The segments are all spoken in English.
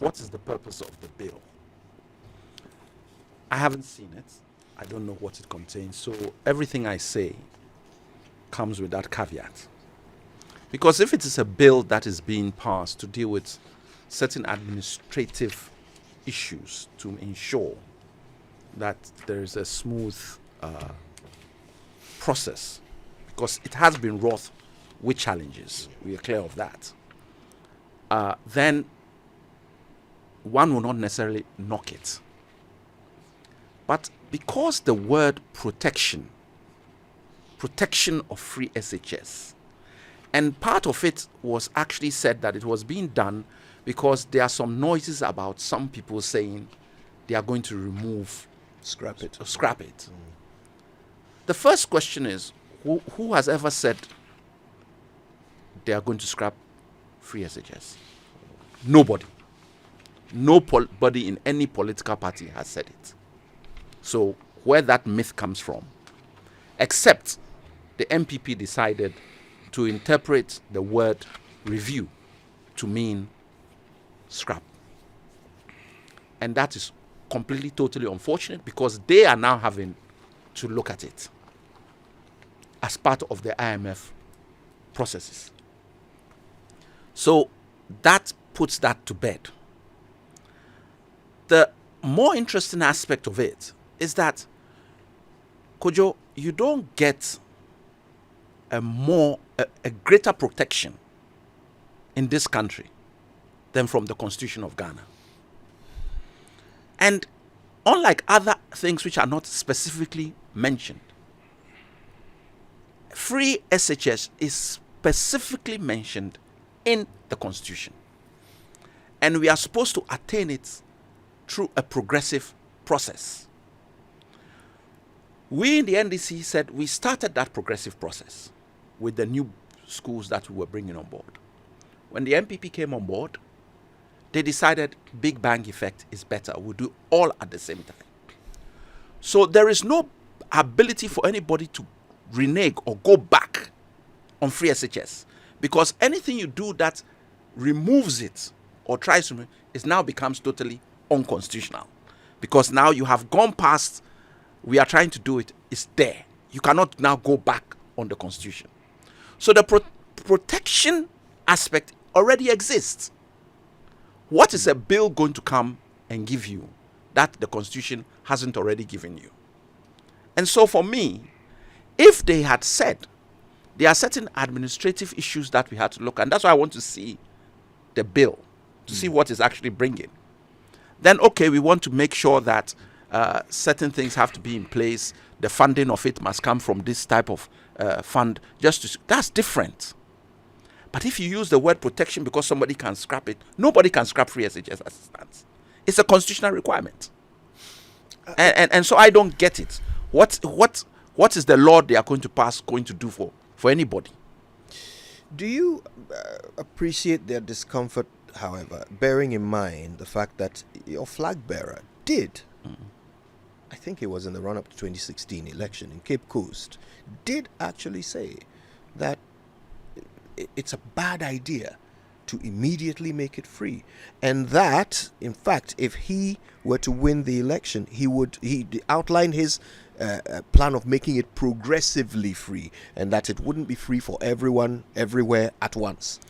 what is the purpose of the bill? I haven't seen it. I don't know what it contains. So everything I say comes with that caveat. Because if it is a bill that is being passed to deal with certain administrative issues to ensure that there is a smooth process, because it has been wrought with challenges, we are clear of that, then one will not necessarily knock it. But because the word protection of free SHS, and part of it was actually said that it was being done because there are some noises about some people saying they are going to remove, scrap it. The first question is, who has ever said they are going to scrap free SHS? Nobody. Nobody in any political party has said it. So where that myth comes from, except the MPP decided to interpret the word review to mean scrap. And that is completely, totally unfortunate, because they are now having to look at it as part of the IMF processes. So that puts that to bed. The more interesting aspect of it is that, Kojo, you don't get a greater protection in this country than from the Constitution of Ghana. And unlike other things which are not specifically mentioned, free SHS is specifically mentioned in the Constitution. And we are supposed to attain it through a progressive process. We in the NDC said we started that progressive process with the new schools that we were bringing on board. When the MPP came on board, they decided Big Bang effect is better. We'll do all at the same time. So there is no ability for anybody to renege or go back on free SHS, because anything you do that removes it or tries to, it now becomes totally unconstitutional, because now you have gone past, we are trying to do it, it's there. You cannot now go back on the Constitution. So the protection aspect already exists. What is a bill going to come and give you that the Constitution hasn't already given you? And so for me, if they had said there are certain administrative issues that we had to look at, and that's why I want to see the bill, to see what is actually bringing, then okay, we want to make sure that certain things have to be in place. The funding of it must come from this type of fund. That's different. But if you use the word protection because somebody can scrap it, nobody can scrap free SHS as it stands. It's a constitutional requirement. And so I don't get it. What is the law they are going to pass going to do for anybody? Do you appreciate their discomfort, however, bearing in mind the fact that your flag bearer did, I think it was in the run-up to 2016 election in Cape Coast, did actually say that it's a bad idea to immediately make it free, and that, in fact, if he were to win the election, he outlined his plan of making it progressively free, and that it wouldn't be free for everyone, everywhere, at once.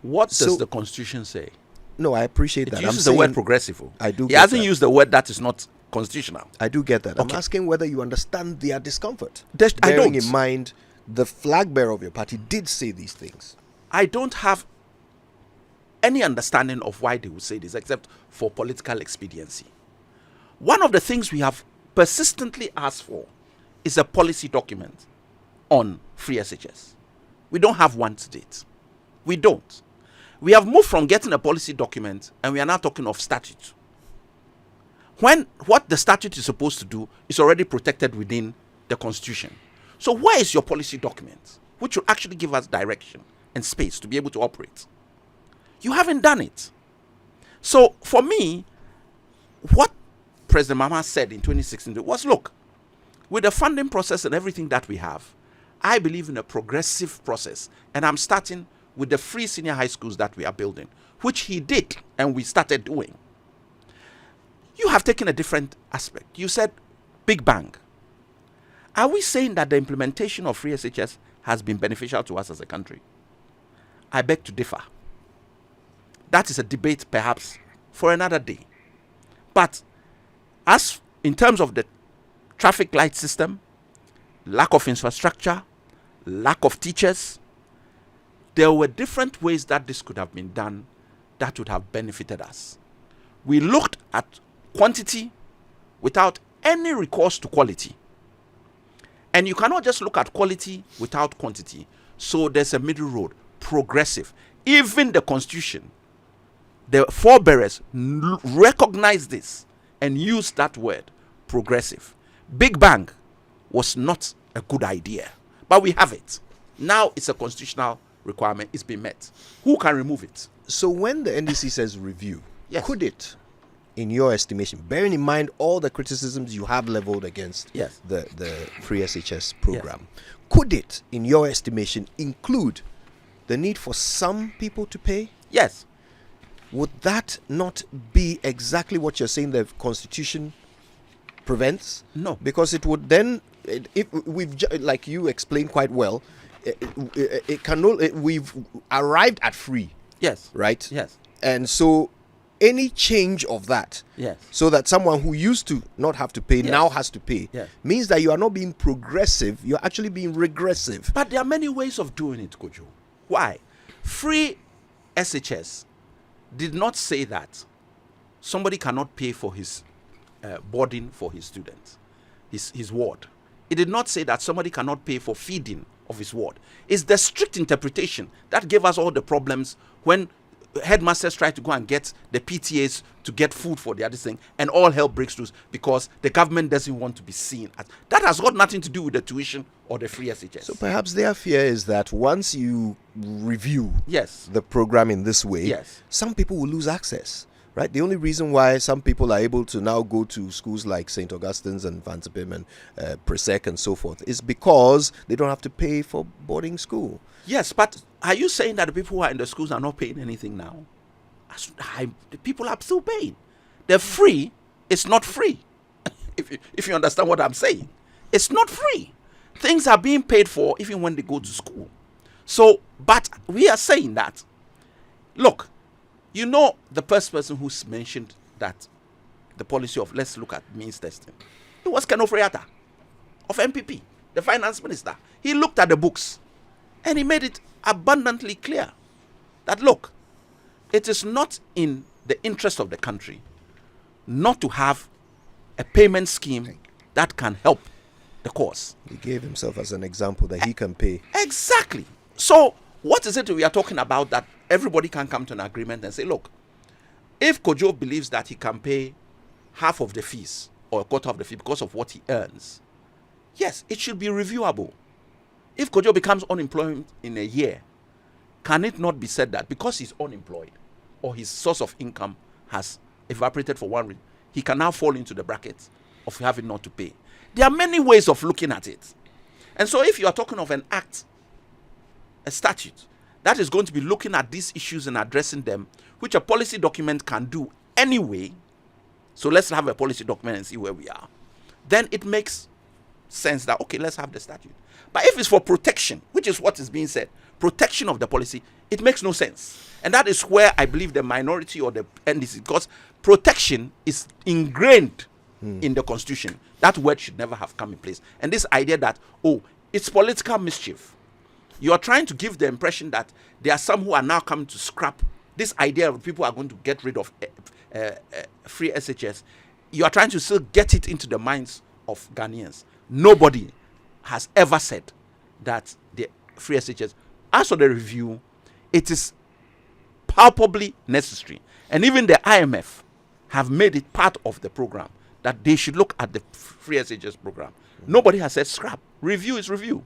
What does the Constitution say? No, I appreciate that. It uses the word progressive. I do. He hasn't used the word that is not constitutional. I do get that. Okay. I'm asking whether you understand their discomfort. I don't. Bearing in mind, the flag bearer of your party did say these things. I don't have any understanding of why they would say this, except for political expediency. One of the things we have persistently asked for is a policy document on free SHS. We don't have one to date. We don't. We have moved from getting a policy document, and we are now talking of statute. When what the statute is supposed to do is already protected within the Constitution. So where is your policy document, which will actually give us direction and space to be able to operate? You haven't done it. So for me, what President Mahama said in 2016 was, look, with the funding process and everything that we have, I believe in a progressive process, and I'm starting with the free senior high schools that we are building, which he did and we started doing, you have taken a different aspect. You said big bang. Are we saying that the implementation of free SHS has been beneficial to us as a country? I beg to differ. That is a debate perhaps for another day. But as in terms of the traffic light system, lack of infrastructure, lack of teachers, there were different ways that this could have been done that would have benefited us. We looked at quantity without any recourse to quality. And you cannot just look at quality without quantity. So there's a middle road, progressive. Even the Constitution, the forebearers recognize this and use that word, progressive. Big bang was not a good idea, but we have it. Now it's a constitutional requirement. It's been met. Who can remove it? So when the NDC says review, Yes. could it, in your estimation, bearing in mind all the criticisms you have leveled against Yes. the free SHS program, could it, in your estimation, include the need for some people to pay? Yes. Would that not be exactly what you're saying the Constitution prevents? No. Because it would then, if we've like you explained quite well, it can we've arrived at free, Yes. right? Yes. And so any change of that, Yes. so that someone who used to not have to pay Yes. now has to pay, Yes. means that you are not being progressive, you're actually being regressive. But there are many ways of doing it, Kojo. Why? Free SHS did not say that somebody cannot pay for his boarding for his students, his ward. It did not say that somebody cannot pay for feeding of his ward. It's the strict interpretation that gave us all the problems when headmasters try to go and get the PTAs to get food for the other thing, and all hell breaks loose because the government doesn't want to be seen as. That has got nothing to do with the tuition or the free SHS. So perhaps their fear is that once you review Yes. the program in this way, Yes. some people will lose access. Right? The only reason why some people are able to now go to schools like St. Augustine's and Vansipim and Presec and so forth is because they don't have to pay for boarding school. Yes, but are you saying that the people who are in the schools are not paying anything now? The people are still paying. The free is not free. if you understand what I'm saying. It's not free. Things are being paid for even when they go to school. So, but we are saying that, look, you know the first person who's mentioned that the policy of let's look at means testing. It was Ken Ofriata of MPP, the finance minister. He looked at the books and he made it abundantly clear that, look, it is not in the interest of the country not to have a payment scheme that can help the cause. He gave himself as an example that he can pay. Exactly. So what is it we are talking about that everybody can come to an agreement and say, look, if Kojo believes that he can pay half of the fees or a quarter of the fee because of what he earns, yes, it should be reviewable. If Kojo becomes unemployed in a year, can it not be said that because he's unemployed or his source of income has evaporated for one reason, he can now fall into the bracket of having not to pay? There are many ways of looking at it. And so if you are talking of an act, a statute, that is going to be looking at these issues and addressing them, which a policy document can do anyway. So let's have a policy document and see where we are. Then it makes sense that, okay, let's have the statute. But if it's for protection, which is what is being said, protection of the policy, it makes no sense. And that is where I believe the minority or the NDC, because protection is ingrained in the Constitution. That word should never have come in place. And this idea that, oh, it's political mischief. You are trying to give the impression that there are some who are now coming to scrap this idea of people are going to get rid of free SHS. You are trying to still get it into the minds of Ghanaians. Nobody has ever said that the free SHS, as for the review, it is palpably necessary. And even the IMF have made it part of the program that they should look at the free SHS program. Nobody has said scrap. Review is review.